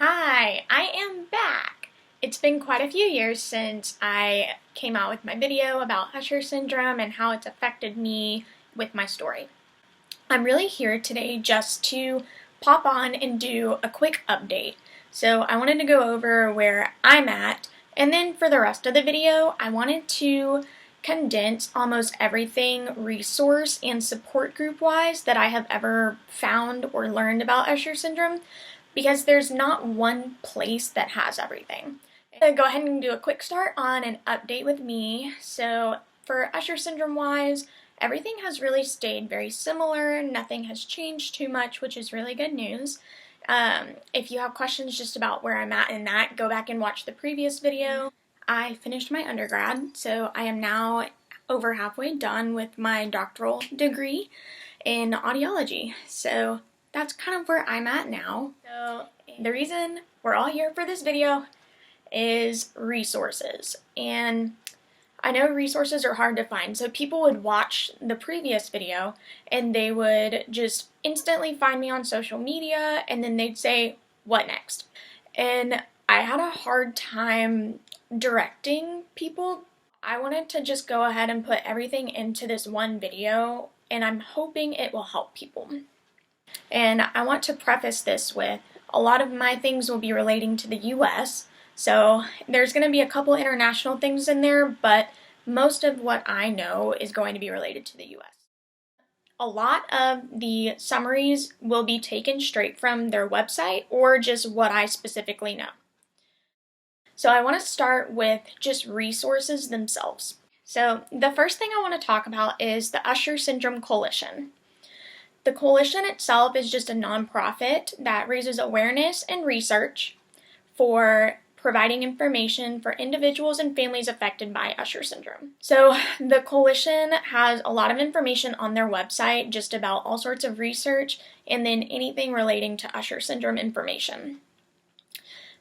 Hi, I am back. It's been quite a few years since I came out with my video about Usher syndrome and how it's affected me with my story. I'm really here today just to pop on and do a quick update. So I wanted to go over where I'm at, and then for the rest of the video, I wanted to condense almost everything resource and support group wise that I have ever found or learned about Usher syndrome, because there's not one place that has everything. I'm going to go ahead and do a quick start on an update with me. So for Usher syndrome wise, everything has really stayed very similar. Nothing has changed too much, which is really good news. If you have questions just about where I'm at in that, go back and watch the previous video. I finished my undergrad, so I am now over halfway done with my doctoral degree in audiology. So that's kind of where I'm at now. So the reason we're all here for this video is resources. And I know resources are hard to find, so people would watch the previous video and they would just instantly find me on social media and then they'd say, what next? And I had a hard time directing people. I wanted to just go ahead and put everything into this one video, and I'm hoping it will help people. And I want to preface this with, a lot of my things will be relating to the US, so there's going to be a couple international things in there, but most of what I know is going to be related to the US. A lot of the summaries will be taken straight from their website or just what I specifically know. So I want to start with just resources themselves. So the first thing I want to talk about is the Usher Syndrome Coalition. The coalition itself is just a nonprofit that raises awareness and research for providing information for individuals and families affected by Usher syndrome. So the coalition has a lot of information on their website just about all sorts of research and then anything relating to Usher syndrome information.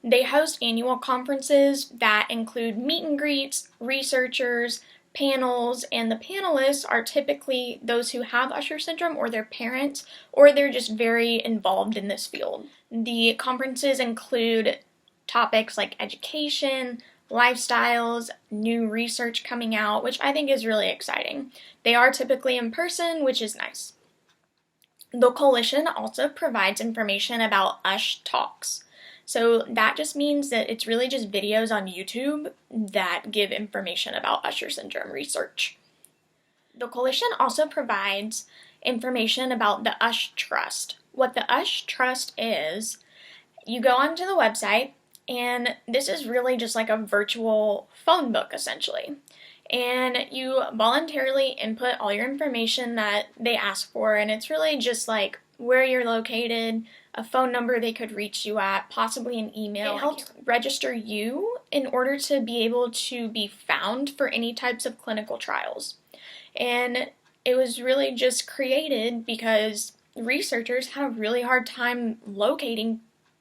They host annual conferences that include meet and greets, researchers, panels, and the panelists are typically those who have Usher syndrome or their parents, or they're just very involved in this field. The conferences include topics like education, lifestyles, new research coming out, which I think is really exciting. They are typically in person, which is nice. The coalition also provides information about Ush Talks. So that just means that it's really just videos on YouTube that give information about Usher syndrome research. The coalition also provides information about the Usher Trust. What the Usher Trust is, you go onto the website, and this is really just like a virtual phone book essentially. And you voluntarily input all your information that they ask for, and it's really just like where you're located, a phone number they could reach you at, possibly an email. It helps register you in order to be able to be found for any types of clinical trials. And it was really just created because researchers had a really hard time locating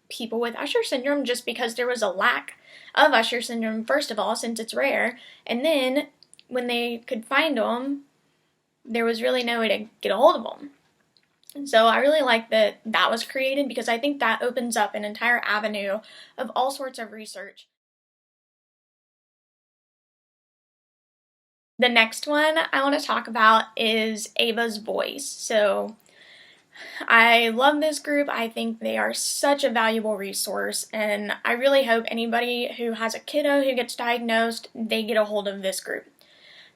people with Usher syndrome just because there was a lack of Usher syndrome, first of all, since it's rare, and then when they could find them, there was really no way to get a hold of them. So I really like that that was created because I think that opens up an entire avenue of all sorts of research. The next one I want to talk about is Avas Voice. So I love this group. I think they are such a valuable resource, and I really hope anybody who has a kiddo who gets diagnosed, they get a hold of this group.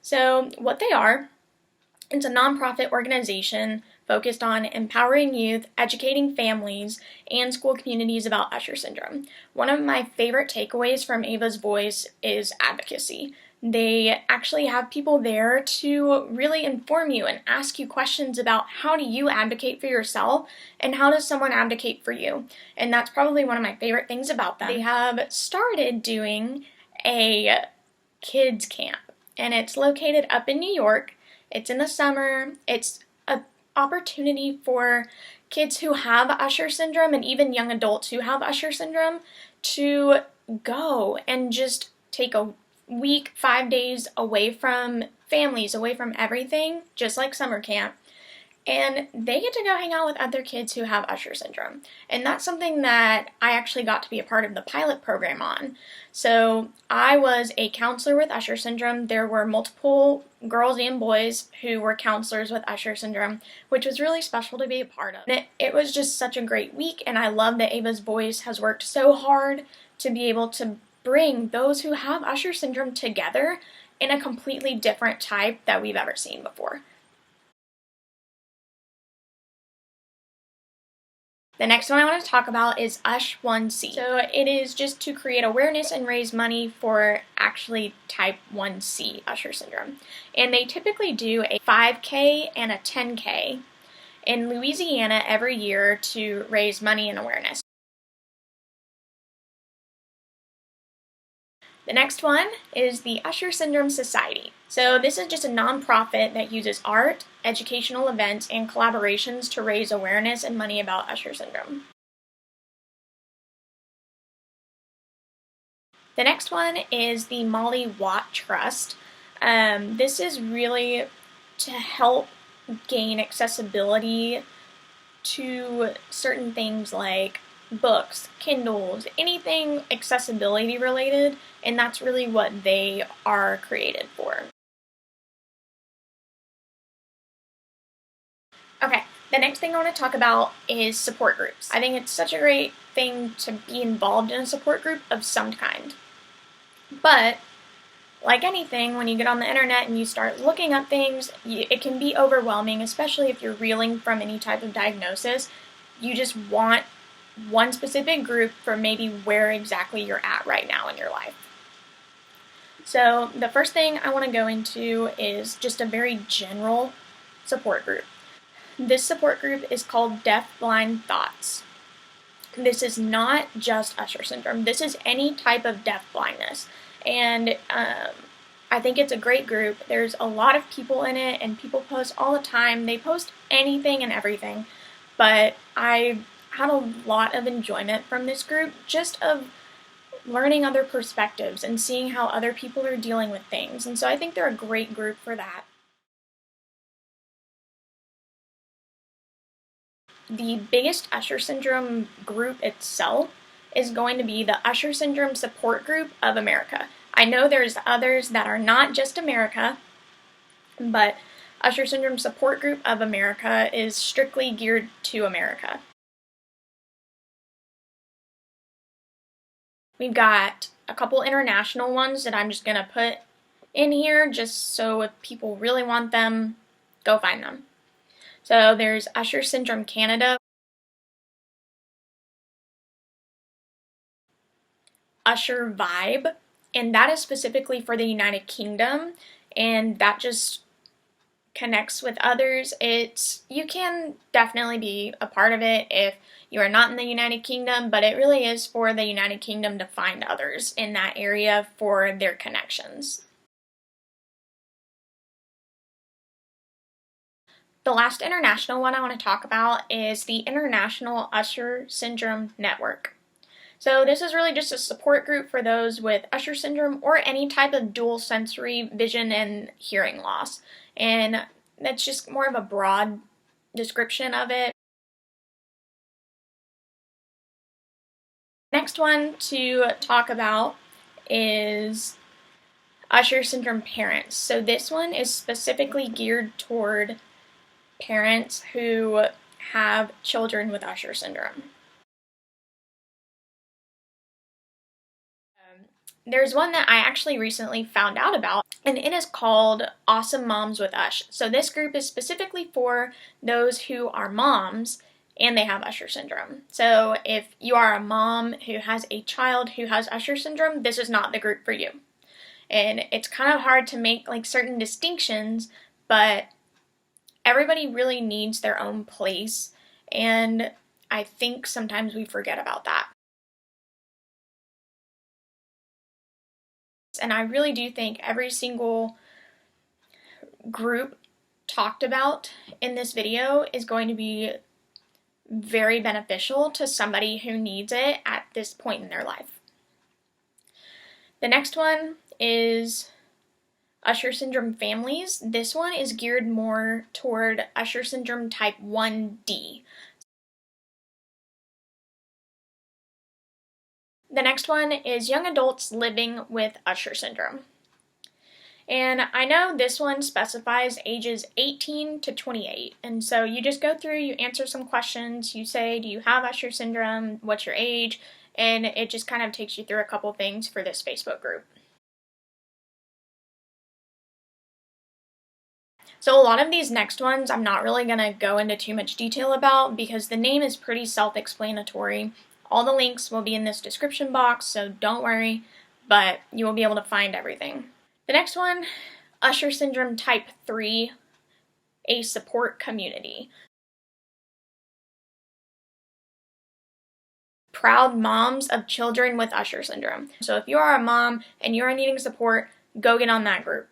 So what they are, it's a nonprofit organization focused on empowering youth, educating families, and school communities about Usher syndrome. One of my favorite takeaways from Avas Voice is advocacy. They actually have people there to really inform you and ask you questions about how do you advocate for yourself and how does someone advocate for you. And that's probably one of my favorite things about them. They have started doing a kids camp, and it's located up in New York. It's in the summer. It's an opportunity for kids who have Usher syndrome and even young adults who have Usher syndrome to go and just take a week, 5 days away from families, away from everything, just like summer camp, and they get to go hang out with other kids who have Usher syndrome. And that's something that I actually got to be a part of the pilot program on. So I was a counselor with Usher syndrome. There were multiple girls and boys who were counselors with Usher syndrome, which was really special to be a part of. It was just such a great week, and I love that Avas Voice has worked so hard to be able to bring those who have Usher syndrome together in a completely different type that we've ever seen before. The next one I want to talk about is USH1C. So it is just to create awareness and raise money for actually type 1C Usher syndrome. And they typically do a 5K and a 10K in Louisiana every year to raise money and awareness. The next one is the Usher Syndrome Society. So this is just a nonprofit that uses art, educational events, and collaborations to raise awareness and money about Usher syndrome. The next one is the Molly Watt Trust. This is really to help gain accessibility to certain things like books, Kindles, anything accessibility related, and that's really what they are created for. Okay, the next thing I want to talk about is support groups. I think it's such a great thing to be involved in a support group of some kind. But like anything, when you get on the internet and you start looking up things, it can be overwhelming, especially if you're reeling from any type of diagnosis. You just want one specific group for maybe where exactly you're at right now in your life. So the first thing I want to go into is just a very general support group. This support group is called DeafBlind Thoughts. This is not just Usher syndrome. This is any type of deaf blindness. And I think it's a great group. There's a lot of people in it, and people post all the time. They post anything and everything. But I had a lot of enjoyment from this group, just of learning other perspectives and seeing how other people are dealing with things. And so I think they're a great group for that. The biggest Usher syndrome group itself is going to be the Usher Syndrome Support Group of America. I know there's others that are not just America, but Usher Syndrome Support Group of America is strictly geared to America. We've got a couple international ones that I'm just going to put in here just so if people really want them, go find them. So there's Usher Syndrome Canada, UsherVibe, and that is specifically for the United Kingdom, and that just connects with others. You can definitely be a part of it if you are not in the United Kingdom, but it really is for the United Kingdom to find others in that area for their connections. The last international one I want to talk about is the International Usher Syndrome Network. So this is really just a support group for those with Usher syndrome or any type of dual sensory vision and hearing loss. And that's just more of a broad description of it. Next one to talk about is Usher Syndrome Parents. So this one is specifically geared toward parents who have children with Usher syndrome. There's one that I actually recently found out about, and it is called Awesome Moms with Ush. So this group is specifically for those who are moms and they have Usher syndrome. So if you are a mom who has a child who has Usher syndrome, this is not the group for you. And it's kind of hard to make like certain distinctions, but everybody really needs their own place, and I think sometimes we forget about that. And I really do think every single group talked about in this video is going to be very beneficial to somebody who needs it at this point in their life. The next one is Usher Syndrome families, this one is geared more toward Usher Syndrome Type 1D. The next one is young adults living with Usher Syndrome. And I know this one specifies ages 18 to 28. And so you just go through, you answer some questions, you say, do you have Usher Syndrome? What's your age? And it just kind of takes you through a couple things for this Facebook group. So a lot of these next ones I'm not really going to go into too much detail about because the name is pretty self-explanatory. All the links will be in this description box, so don't worry, but you will be able to find everything. The next one, Usher Syndrome Type 3, a support community. Proud moms of children with Usher Syndrome. So if you are a mom and you are needing support, go get on that group.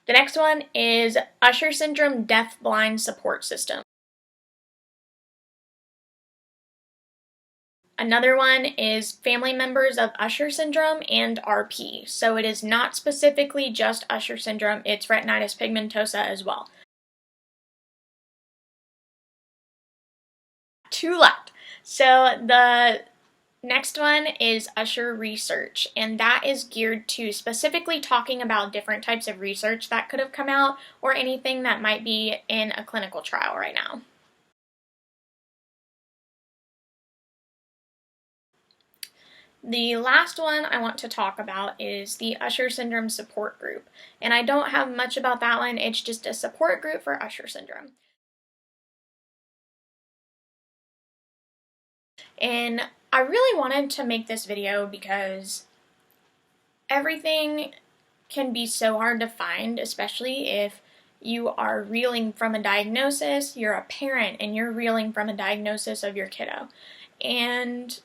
The next one is Usher Syndrome DeafBlind Support System. Another one is family members of Usher Syndrome and RP. So it is not specifically just Usher Syndrome, it's retinitis pigmentosa as well. 2 left. So the next one is Usher Research, and that is geared to specifically talking about different types of research that could have come out or anything that might be in a clinical trial right now. The last one I want to talk about is the Usher Syndrome Support Group, and I don't have much about that one, it's just a support group for Usher Syndrome. And I really wanted to make this video because everything can be so hard to find, especially if you are reeling from a diagnosis, you're a parent and you're reeling from a diagnosis of your kiddo. And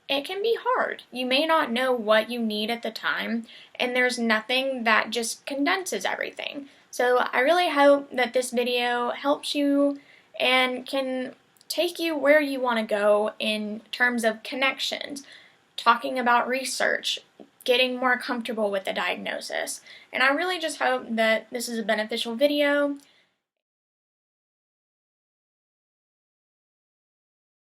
it can be hard. You may not know what you need at the time, and there's nothing that just condenses everything. So I really hope that this video helps you and can take you where you want to go in terms of connections, talking about research, getting more comfortable with the diagnosis. And I really just hope that this is a beneficial video